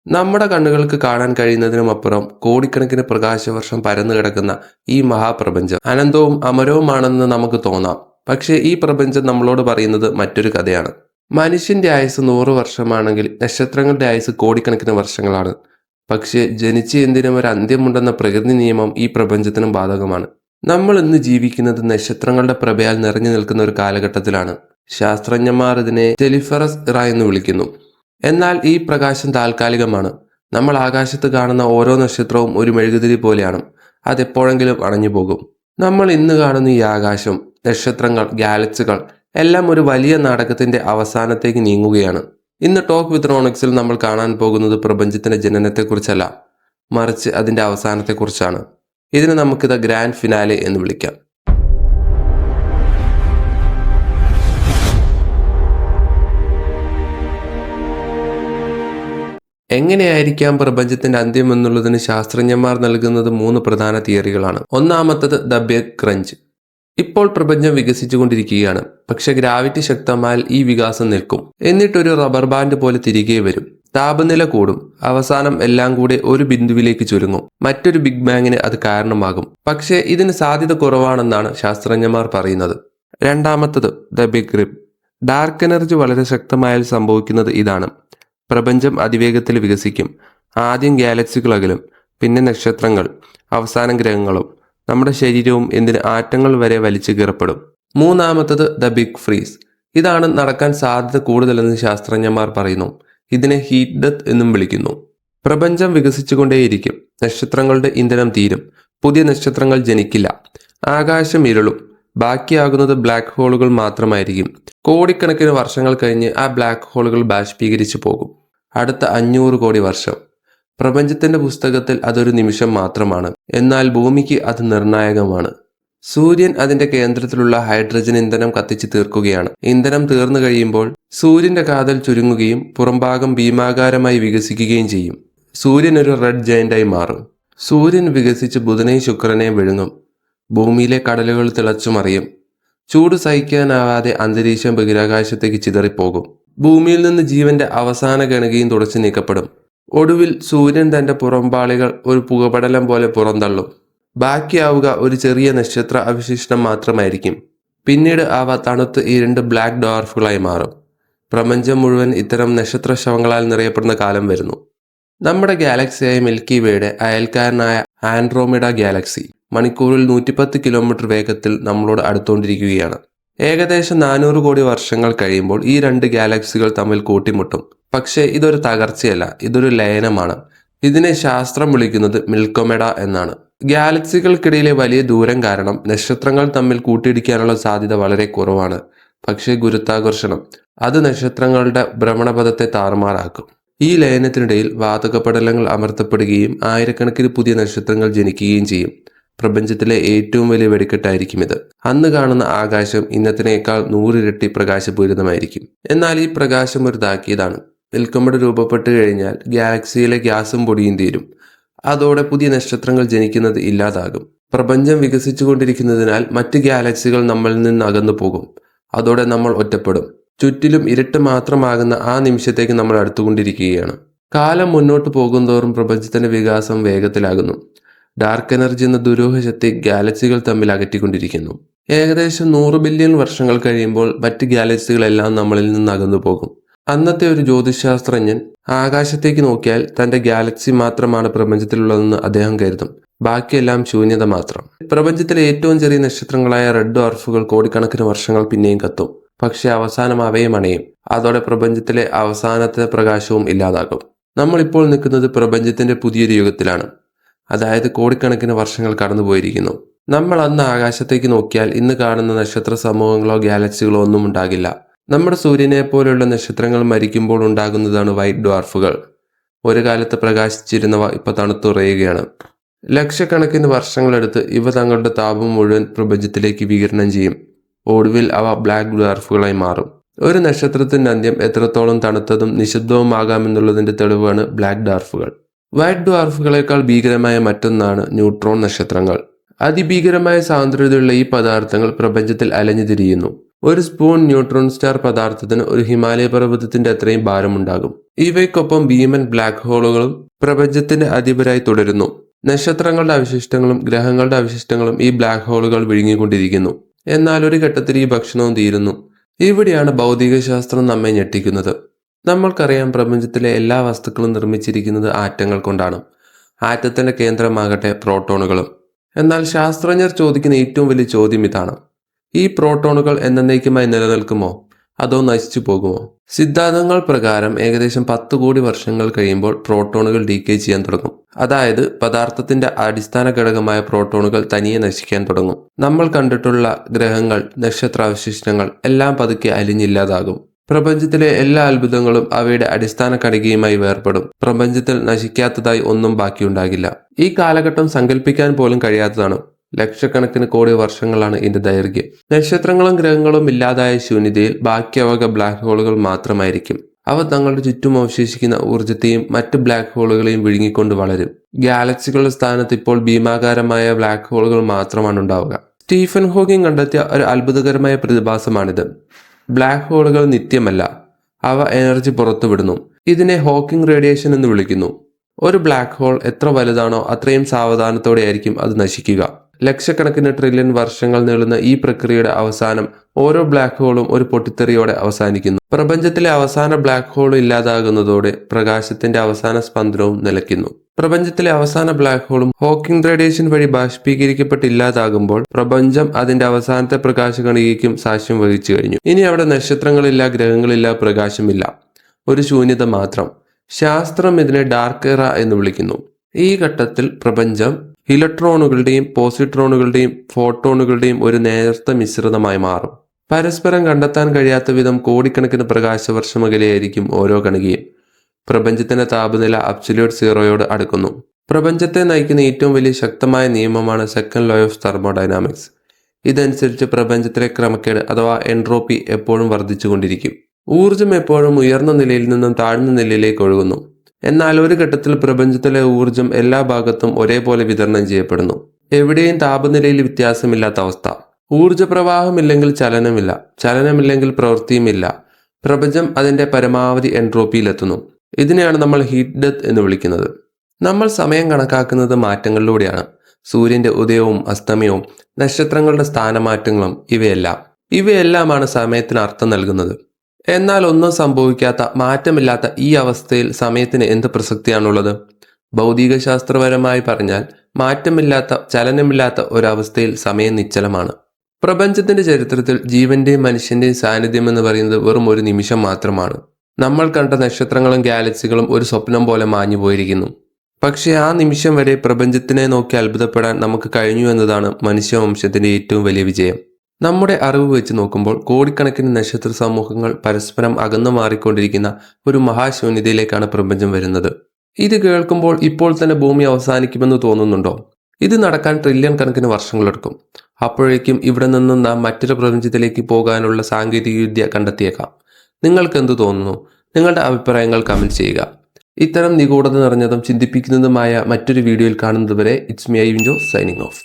നമ്മുടെ കണ്ണുകൾക്ക് കാണാൻ കഴിയുന്നതിനുമപ്പുറം കോടിക്കണക്കിന് പ്രകാശവർഷം പരന്നു കിടക്കുന്ന ഈ മഹാപ്രപഞ്ചം അനന്തവും അമരവുമാണെന്ന് നമുക്ക് തോന്നാം. പക്ഷേ ഈ പ്രപഞ്ചം നമ്മളോട് പറയുന്നത് മറ്റൊരു കഥയാണ്. മനുഷ്യന്റെ ആയുസ് 100 വർഷമാണെങ്കിൽ നക്ഷത്രങ്ങളുടെ ആയുസ് കോടിക്കണക്കിന് വർഷങ്ങളാണ്. പക്ഷേ ജനിച്ച് എന്തിനും ഒരു അന്ത്യമുണ്ടെന്ന പ്രകൃതി നിയമം ഈ പ്രപഞ്ചത്തിനും ബാധകമാണ്. നമ്മൾ ഇന്ന് ജീവിക്കുന്നത് നക്ഷത്രങ്ങളുടെ പ്രഭയാൽ നിറഞ്ഞു നിൽക്കുന്ന ഒരു കാലഘട്ടത്തിലാണ്. ശാസ്ത്രജ്ഞന്മാർ ഇതിനെ ടെലിഫറസ് ഇറ എന്ന് വിളിക്കുന്നു. എന്നാൽ ഈ പ്രകാശം താൽക്കാലികമാണ്. നമ്മൾ ആകാശത്ത് കാണുന്ന ഓരോ നക്ഷത്രവും ഒരു മെഴുകുതിരി പോലെയാണ്. അതെപ്പോഴെങ്കിലും അണഞ്ഞു പോകും. നമ്മൾ ഇന്ന് കാണുന്ന ഈ ആകാശം, നക്ഷത്രങ്ങൾ, ഗാലക്സികൾ എല്ലാം ഒരു വലിയ നാടകത്തിന്റെ അവസാനത്തേക്ക് നീങ്ങുകയാണ്. ഇന്ന് ടോക്ക് വിത്ത് റോണിക്സിൽ നമ്മൾ കാണാൻ പോകുന്നത് പ്രപഞ്ചത്തിന്റെ ജനനത്തെക്കുറിച്ചല്ല, മറിച്ച് അതിന്റെ അവസാനത്തെക്കുറിച്ചാണ്. ഇതിനെ നമുക്ക് ദ ഗ്രാൻഡ് ഫിനാലെ എന്ന് വിളിക്കാം. എങ്ങനെയായിരിക്കാം പ്രപഞ്ചത്തിന്റെ അന്ത്യം എന്നുള്ളതിന് ശാസ്ത്രജ്ഞന്മാർ നൽകുന്നത് 3 പ്രധാന തിയറികളാണ്. ഒന്നാമത്തത് ദ ബിഗ് ക്രഞ്ച്. ഇപ്പോൾ പ്രപഞ്ചം വികസിച്ചുകൊണ്ടിരിക്കുകയാണ്. പക്ഷെ ഗ്രാവിറ്റി ശക്തമായാൽ ഈ വികാസം നിൽക്കും. എന്നിട്ടൊരു റബ്ബർ ബാൻഡ് പോലെ തിരികെ വരും. താപനില കൂടും. അവസാനം എല്ലാം കൂടെ ഒരു ബിന്ദുവിലേക്ക് ചുരുങ്ങും. മറ്റൊരു ബിഗ് ബാങ്ങിന് അത് കാരണമാകും. പക്ഷേ ഇതിന് സാധ്യത കുറവാണെന്നാണ് ശാസ്ത്രജ്ഞന്മാർ പറയുന്നത്. രണ്ടാമത്തത് the big rip. Dark energy വളരെ ശക്തമായാൽ സംഭവിക്കുന്നത് ഇതാണ്. പ്രപഞ്ചം അതിവേഗത്തിൽ വികസിക്കും. ആദ്യം ഗാലക്സികൾ അകലും, പിന്നെ നക്ഷത്രങ്ങൾ, അവസാനം ഗ്രഹങ്ങളും, നമ്മുടെ ശരീരവും എന്തിന് ആറ്റങ്ങൾ വരെ വലിച്ചു കീറപ്പെടും. മൂന്നാമത്തത് ദ ബിഗ് ഫ്രീസ്. ഇതാണ് നടക്കാൻ സാധ്യത കൂടുതലെന്ന് ശാസ്ത്രജ്ഞന്മാർ പറയുന്നു. ഇതിനെ ഹീറ്റ് ഡെത്ത് എന്നും വിളിക്കുന്നു. പ്രപഞ്ചം വികസിച്ചുകൊണ്ടേയിരിക്കും. നക്ഷത്രങ്ങളുടെ ഇന്ധനം തീരും. പുതിയ നക്ഷത്രങ്ങൾ ജനിക്കില്ല. ആകാശം ഇരുളും. ബാക്കിയാകുന്നത് ബ്ലാക്ക് ഹോളുകൾ മാത്രമായിരിക്കും. കോടിക്കണക്കിന് വർഷങ്ങൾ കഴിഞ്ഞ് ആ ബ്ലാക്ക് ഹോളുകൾ ബാഷ്പീകരിച്ചു പോകും. അടുത്ത 500 കോടി വർഷം. പ്രപഞ്ചത്തിന്റെ പുസ്തകത്തിൽ അതൊരു നിമിഷം മാത്രമാണ്. എന്നാൽ ഭൂമിക്ക് അത് നിർണായകമാണ്. സൂര്യൻ അതിന്റെ കേന്ദ്രത്തിലുള്ള ഹൈഡ്രജൻ ഇന്ധനം കത്തിച്ചു തീർക്കുകയാണ്. ഇന്ധനം തീർന്നു കഴിയുമ്പോൾ സൂര്യന്റെ കാതൽ ചുരുങ്ങുകയും പുറംഭാഗം ഭീമാകാരമായി വികസിക്കുകയും ചെയ്യും. സൂര്യൻ ഒരു റെഡ് ജയന്റായി മാറും. സൂര്യൻ വികസിച്ച് ബുധനെയും ശുക്രനെയും വിഴുങ്ങും. ഭൂമിയിലെ കടലുകൾ തിളച്ചുമറിയും. ചൂട് സഹിക്കാനാവാതെ അന്തരീക്ഷം ബഹിരാകാശത്തേക്ക് ചിതറിപ്പോകും. ഭൂമിയിൽ നിന്ന് ജീവന്റെ അവസാന ഗണികയും തുടച്ചു നീക്കപ്പെടും. ഒടുവിൽ സൂര്യൻ തന്റെ പുറംപാളികൾ ഒരു പുകപടലം പോലെ പുറന്തള്ളും. ബാക്കിയാവുക ഒരു ചെറിയ നക്ഷത്ര അവശിഷ്ടം മാത്രമായിരിക്കും. പിന്നീട് അവ തണുത്ത് ഇരുണ്ട് ബ്ലാക്ക് ഡ്വാർഫുകളായി മാറും. പ്രപഞ്ചം മുഴുവൻ ഇത്തരം നക്ഷത്ര ശവങ്ങളാൽ നിറയപ്പെടുന്ന കാലം വരുന്നു. നമ്മുടെ ഗാലക്സിയായ മിൽക്കി വേയുടെ അയൽക്കാരനായ ആൻഡ്രോമിഡ ഗാലക്സി മണിക്കൂറിൽ 110 കിലോമീറ്റർ വേഗത്തിൽ നമ്മളോട് അടുത്തുകൊണ്ടിരിക്കുകയാണ്. ഏകദേശം 400 കോടി വർഷങ്ങൾ കഴിയുമ്പോൾ ഈ 2 ഗാലക്സികൾ തമ്മിൽ കൂട്ടിമുട്ടും. പക്ഷേ ഇതൊരു തകർച്ചയല്ല, ഇതൊരു ലയനമാണ്. ഇതിനെ ശാസ്ത്രം വിളിക്കുന്നത് മിൽക്കോമെഡ എന്നാണ്. ഗാലക്സികൾക്കിടയിലെ വലിയ ദൂരം കാരണം നക്ഷത്രങ്ങൾ തമ്മിൽ കൂട്ടിയിടിക്കാനുള്ള സാധ്യത വളരെ കുറവാണ്. പക്ഷേ ഗുരുത്വാകർഷണം അത് നക്ഷത്രങ്ങളുടെ ഭ്രമണപഥത്തെ താറുമാറാക്കും. ഈ ലയനത്തിനിടയിൽ വാതകപടലങ്ങൾ അമർത്തപ്പെടുകയും ആയിരക്കണക്കിന് പുതിയ നക്ഷത്രങ്ങൾ ജനിക്കുകയും ചെയ്യും. പ്രപഞ്ചത്തിലെ ഏറ്റവും വലിയ വെടിക്കെട്ടായിരിക്കും ഇത്. അന്ന് കാണുന്ന ആകാശം ഇന്നത്തിനേക്കാൾ 100 ഇരട്ടി പ്രകാശപൂരിതമായിരിക്കും. എന്നാൽ ഈ പ്രകാശം ഒരു താക്കീതാണ്. മിൽക്കോമെഡ രൂപപ്പെട്ട് കഴിഞ്ഞാൽ ഗാലക്സിയിലെ ഗ്യാസും പൊടിയും തീരും. അതോടെ പുതിയ നക്ഷത്രങ്ങൾ ജനിക്കുന്നത് ഇല്ലാതാകും. പ്രപഞ്ചം വികസിച്ചുകൊണ്ടിരിക്കുന്നതിനാൽ മറ്റ് ഗാലക്സികൾ നമ്മളിൽ നിന്ന് അകന്നു പോകും. അതോടെ നമ്മൾ ഒറ്റപ്പെടും. ചുറ്റിലും ഇരുട്ട് മാത്രമാകുന്ന ആ നിമിഷത്തേക്ക് നമ്മൾ അടുത്തുകൊണ്ടിരിക്കുകയാണ്. കാലം മുന്നോട്ട് പോകുന്തോറും പ്രപഞ്ചത്തിന്റെ വികാസം വേഗത്തിലാകുന്നു. ഡാർക്ക് എനർജി എന്ന ദുരൂഹ ശക്തി ഗാലക്സികൾ തമ്മിൽ അകറ്റിക്കൊണ്ടിരിക്കുന്നു. ഏകദേശം 100 ബില്യൺ വർഷങ്ങൾ കഴിയുമ്പോൾ മറ്റ് ഗാലക്സികളെല്ലാം നമ്മളിൽ നിന്ന് അകന്നു പോകും. അന്നത്തെ ഒരു ജ്യോതിശാസ്ത്രജ്ഞൻ ആകാശത്തേക്ക് നോക്കിയാൽ തന്റെ ഗാലക്സി മാത്രമാണ് പ്രപഞ്ചത്തിലുള്ളതെന്ന് അദ്ദേഹം കരുതും. ബാക്കിയെല്ലാം ശൂന്യത മാത്രം. പ്രപഞ്ചത്തിലെ ഏറ്റവും ചെറിയ നക്ഷത്രങ്ങളായ റെഡ് ഡ്വാർഫുകൾ കോടിക്കണക്കിന് വർഷങ്ങൾ പിന്നെയും കത്തും. പക്ഷെ അവസാനം അവയും അണയും. അതോടെ പ്രപഞ്ചത്തിലെ അവസാനത്തെ പ്രകാശവും ഇല്ലാതാകും. നമ്മളിപ്പോൾ നിൽക്കുന്നത് പ്രപഞ്ചത്തിന്റെ പുതിയൊരു യുഗത്തിലാണ്. അതായത് കോടിക്കണക്കിന് വർഷങ്ങൾ കടന്നുപോയിരിക്കുന്നു. നമ്മൾ അന്ന് ആകാശത്തേക്ക് നോക്കിയാൽ ഇന്ന് കാണുന്ന നക്ഷത്ര സമൂഹങ്ങളോ ഗാലക്സികളോ ഒന്നും ഉണ്ടാകില്ല. നമ്മുടെ സൂര്യനെ പോലെയുള്ള നക്ഷത്രങ്ങൾ മരിക്കുമ്പോൾ ഉണ്ടാകുന്നതാണ് വൈറ്റ് ഡ്വാർഫുകൾ. ഒരു കാലത്ത് പ്രകാശിച്ചിരുന്നവ ഇപ്പൊ തണുത്തുറയുകയാണ്. ലക്ഷക്കണക്കിന് വർഷങ്ങളെടുത്ത് ഇവ തങ്ങളുടെ താപം മുഴുവൻ പ്രപഞ്ചത്തിലേക്ക് വികിരണം ചെയ്യും. ഒടുവിൽ അവ ബ്ലാക്ക് ഡ്വാർഫുകളായി മാറും. ഒരു നക്ഷത്രത്തിന്റെ അന്ത്യം എത്രത്തോളം തണുത്തതും നിശബ്ദവുമാകാമെന്നുള്ളതിന്റെ തെളിവാണ് ബ്ലാക്ക് ഡ്വാർഫുകൾ. വൈറ്റ് ഡ്വാർഫുകളേക്കാൾ ഭീകരമായ മറ്റൊന്നാണ് ന്യൂട്രോൺ നക്ഷത്രങ്ങൾ. അതിഭീകരമായ സാന്ദ്രതയുള്ള ഈ പദാർത്ഥങ്ങൾ പ്രപഞ്ചത്തിൽ അലഞ്ഞു തിരിയുന്നു. ഒരു സ്പൂൺ ന്യൂട്രോൺ സ്റ്റാർ പദാർത്ഥത്തിന് ഒരു ഹിമാലയ പർവ്വതത്തിന്റെ അത്രയും ഭാരമുണ്ടാകും. ഇവയ്ക്കൊപ്പം ഭീമൻ ബ്ലാക്ക് ഹോളുകളും പ്രപഞ്ചത്തിന്റെ അധിപരായി തുടരുന്നു. നക്ഷത്രങ്ങളുടെ അവശിഷ്ടങ്ങളും ഗ്രഹങ്ങളുടെ അവശിഷ്ടങ്ങളും ഈ ബ്ലാക്ക് ഹോളുകൾ വിഴുങ്ങിക്കൊണ്ടിരിക്കുന്നു. എന്നാൽ ഒരു ഘട്ടത്തിൽ ഈ ഭക്ഷണവും തീരുന്നു. ഇവിടെയാണ് ഭൗതികശാസ്ത്രം നമ്മെ ഞെട്ടിക്കുന്നത്. നമ്മൾക്കറിയാം, പ്രപഞ്ചത്തിലെ എല്ലാ വസ്തുക്കളും നിർമ്മിച്ചിരിക്കുന്നത് ആറ്റങ്ങൾ കൊണ്ടാണ്. ആറ്റത്തിന്റെ കേന്ദ്രമാകട്ടെ പ്രോട്ടോണുകളും. എന്നാൽ ശാസ്ത്രജ്ഞർ ചോദിക്കുന്ന ഏറ്റവും വലിയ ചോദ്യം ഇതാണ്: ഈ പ്രോട്ടോണുകൾ എന്നേക്കുമായി നിലനിൽക്കുമോ അതോ നശിച്ചു പോകുമോ? സിദ്ധാന്തങ്ങൾ പ്രകാരം ഏകദേശം 10 കോടി വർഷങ്ങൾ കഴിയുമ്പോൾ പ്രോട്ടോണുകൾ ഡീക്കേ ചെയ്യാൻ തുടങ്ങും. അതായത് പദാർത്ഥത്തിന്റെ അടിസ്ഥാന ഘടകമായ പ്രോട്ടോണുകൾ തനിയെ നശിക്കാൻ തുടങ്ങും. നമ്മൾ കണ്ടിട്ടുള്ള ഗ്രഹങ്ങൾ, നക്ഷത്രാവശിഷ്ടങ്ങൾ എല്ലാം പതുക്കെ അലിഞ്ഞില്ലാതാകും. പ്രപഞ്ചത്തിലെ എല്ലാ അത്ഭുതങ്ങളും അവയുടെ അടിസ്ഥാന കണികയുമായി വേർപെടും. പ്രപഞ്ചത്തിൽ നശിക്കാത്തതായി ഒന്നും ബാക്കിയുണ്ടാകില്ല. ഈ കാലഘട്ടം സങ്കല്പിക്കാൻ പോലും കഴിയാത്തതാണ്. ലക്ഷക്കണക്കിന് കോടി വർഷങ്ങളാണ് ഇതിന്റെ ദൈർഘ്യം. നക്ഷത്രങ്ങളും ഗ്രഹങ്ങളും ഇല്ലാതായ ശൂന്യതയിൽ ബാക്കിയാവുക ബ്ലാക്ക് ഹോളുകൾ മാത്രമായിരിക്കും. അവ തങ്ങളുടെ ചുറ്റും അവശേഷിക്കുന്ന ഊർജത്തെയും മറ്റ് ബ്ലാക്ക് ഹോളുകളെയും വിഴുങ്ങിക്കൊണ്ട് വളരും. ഗാലക്സികളുടെ സ്ഥാനത്ത് ഇപ്പോൾ ഭീമാകാരമായ ബ്ലാക്ക് ഹോളുകൾ മാത്രമാണ് ഉണ്ടാവുക. സ്റ്റീഫൻ ഹോക്കിംഗ് കണ്ടെത്തിയ ഒരു അത്ഭുതകരമായ പ്രതിഭാസമാണിത്. ബ്ലാക്ക് ഹോളുകൾ നിത്യമല്ല, അവ എനർജി പുറത്തുവിടുന്നു. ഇതിനെ ഹോക്കിംഗ് റേഡിയേഷൻ എന്ന് വിളിക്കുന്നു. ഒരു ബ്ലാക്ക് ഹോൾ എത്ര വലുതാണോ അത്രയും സാവധാനത്തോടെയായിരിക്കും അത് നശിക്കുക. ലക്ഷക്കണക്കിന് ട്രില്യൺ വർഷങ്ങൾ നീളുന്ന ഈ പ്രക്രിയയുടെ അവസാനം ഓരോ ബ്ലാക്ക് ഹോളും ഒരു പൊട്ടിത്തെറിയോടെ അവസാനിക്കുന്നു. പ്രപഞ്ചത്തിലെ അവസാന ബ്ലാക്ക് ഹോൾ ഇല്ലാതാകുന്നതോടെ പ്രകാശത്തിന്റെ അവസാന സ്പന്ദനവും നിലയ്ക്കുന്നു. പ്രപഞ്ചത്തിലെ അവസാന ബ്ലാക്ക് ഹോളും ഹോക്കിംഗ് റേഡിയേഷൻ വഴി ബാഷ്പീകരിക്കപ്പെട്ട് ഇല്ലാതാകുമ്പോൾ പ്രപഞ്ചം അതിന്റെ അവസാനത്തെ പ്രകാശകണികയ്ക്കും സാക്ഷ്യം വഹിച്ചു കഴിഞ്ഞു. ഇനി അവിടെ നക്ഷത്രങ്ങളില്ല, ഗ്രഹങ്ങളില്ല, പ്രകാശമില്ല, ഒരു ശൂന്യത മാത്രം. ശാസ്ത്രം ഇതിനെ ഡാർക്ക് എറ എന്ന് വിളിക്കുന്നു. ഈ ഘട്ടത്തിൽ പ്രപഞ്ചം ഇലക്ട്രോണുകളുടെയും പോസിട്രോണുകളുടെയും ഫോട്ടോണുകളുടെയും ഒരു നേർത്ത മിശ്രിതമായി മാറും. പരസ്പരം കണ്ടെത്താൻ കഴിയാത്ത വിധം കോടിക്കണക്കിന് പ്രകാശവർഷം അകലെയായിരിക്കും ഓരോ കണികയും. പ്രപഞ്ചത്തിന്റെ താപനില അബ്സല്യൂട്ട് സീറോയോട് അടുക്കുന്നു. പ്രപഞ്ചത്തെ നയിക്കുന്ന ഏറ്റവും വലിയ ശക്തമായ നിയമമാണ് സെക്കൻഡ് ലോ ഓഫ് തെർമോഡൈനാമിക്സ്. ഇതനുസരിച്ച് പ്രപഞ്ചത്തിലെ ക്രമക്കേട് അഥവാ എൻട്രോപ്പി എപ്പോഴും വർദ്ധിച്ചുകൊണ്ടിരിക്കും. ഊർജം എപ്പോഴും ഉയർന്ന നിലയിൽ നിന്നും താഴ്ന്ന നിലയിലേക്ക് ഒഴുകുന്നു. എന്നാൽ ഒരു ഘട്ടത്തിൽ പ്രപഞ്ചത്തിലെ ഊർജം എല്ലാ ഭാഗത്തും ഒരേപോലെ വിതരണം ചെയ്യപ്പെടുന്നു. എവിടെയും താപനിലയിൽ വ്യത്യാസമില്ലാത്ത അവസ്ഥ. ഊർജപ്രവാഹമില്ലെങ്കിൽ ചലനമില്ല, ചലനമില്ലെങ്കിൽ പ്രവൃത്തിയുമില്ല. പ്രപഞ്ചം അതിന്റെ പരമാവധി എൻട്രോപ്പിയിലെത്തുന്നു. ഇതിനെയാണ് നമ്മൾ ഹീറ്റ് ഡെത്ത് എന്ന് വിളിക്കുന്നത്. നമ്മൾ സമയം കണക്കാക്കുന്നത് മാറ്റങ്ങളിലൂടെയാണ്. സൂര്യന്റെ ഉദയവും അസ്തമയവും നക്ഷത്രങ്ങളുടെ സ്ഥാനമാറ്റങ്ങളും ഇവയെല്ലാമാണ് സമയത്തിന് അർത്ഥം നൽകുന്നത്. എന്നാൽ ഒന്നും സംഭവിക്കാത്ത, മാറ്റമില്ലാത്ത ഈ അവസ്ഥയിൽ സമയത്തിന് എന്ത് പ്രസക്തിയാണുള്ളത്? ഭൗതികശാസ്ത്രപരമായി പറഞ്ഞാൽ മാറ്റമില്ലാത്ത, ചലനമില്ലാത്ത ഒരവസ്ഥയിൽ സമയം നിശ്ചലമാണ്. പ്രപഞ്ചത്തിന്റെ ചരിത്രത്തിൽ ജീവന്റെയും മനുഷ്യന്റെയും സാന്നിധ്യം എന്ന് പറയുന്നത് വെറും ഒരു നിമിഷം മാത്രമാണ്. നമ്മൾ കണ്ട നക്ഷത്രങ്ങളും ഗാലക്സികളും ഒരു സ്വപ്നം പോലെ മാഞ്ഞു പോയിരിക്കുന്നു. പക്ഷേ ആ നിമിഷം വരെ പ്രപഞ്ചത്തിനെ നോക്കി അത്ഭുതപ്പെടാൻ നമുക്ക് കഴിഞ്ഞു എന്നതാണ് മനുഷ്യവംശത്തിന്റെ ഏറ്റവും വലിയ വിജയം. നമ്മുടെ അറിവ് വെച്ച് നോക്കുമ്പോൾ കോടിക്കണക്കിന് നക്ഷത്ര സമൂഹങ്ങൾ പരസ്പരം അകന്നു മാറിക്കൊണ്ടിരിക്കുന്ന ഒരു മഹാശൂന്യതയിലേക്കാണ് പ്രപഞ്ചം വരുന്നത്. ഇത് കേൾക്കുമ്പോൾ ഇപ്പോൾ തന്നെ ഭൂമി അവസാനിക്കുമെന്ന് തോന്നുന്നുണ്ടോ? ഇത് നടക്കാൻ ട്രില്യൺ കണക്കിന് വർഷങ്ങളെടുക്കും. അപ്പോഴേക്കും ഇവിടെ നിന്നും നാം മറ്റൊരു പ്രപഞ്ചത്തിലേക്ക് പോകാനുള്ള സാങ്കേതികവിദ്യ കണ്ടെത്തിയേക്കാം. നിങ്ങൾക്ക് എന്തു തോന്നുന്നു? നിങ്ങളുടെ അഭിപ്രായങ്ങൾ കമന്റ് ചെയ്യുക. ഇത്തരം നിഗൂഢത നിറഞ്ഞതും ചിന്തിപ്പിക്കുന്നതുമായ മറ്റൊരു വീഡിയോയിൽ കാണുന്നതുവരെ it's me I window signing of.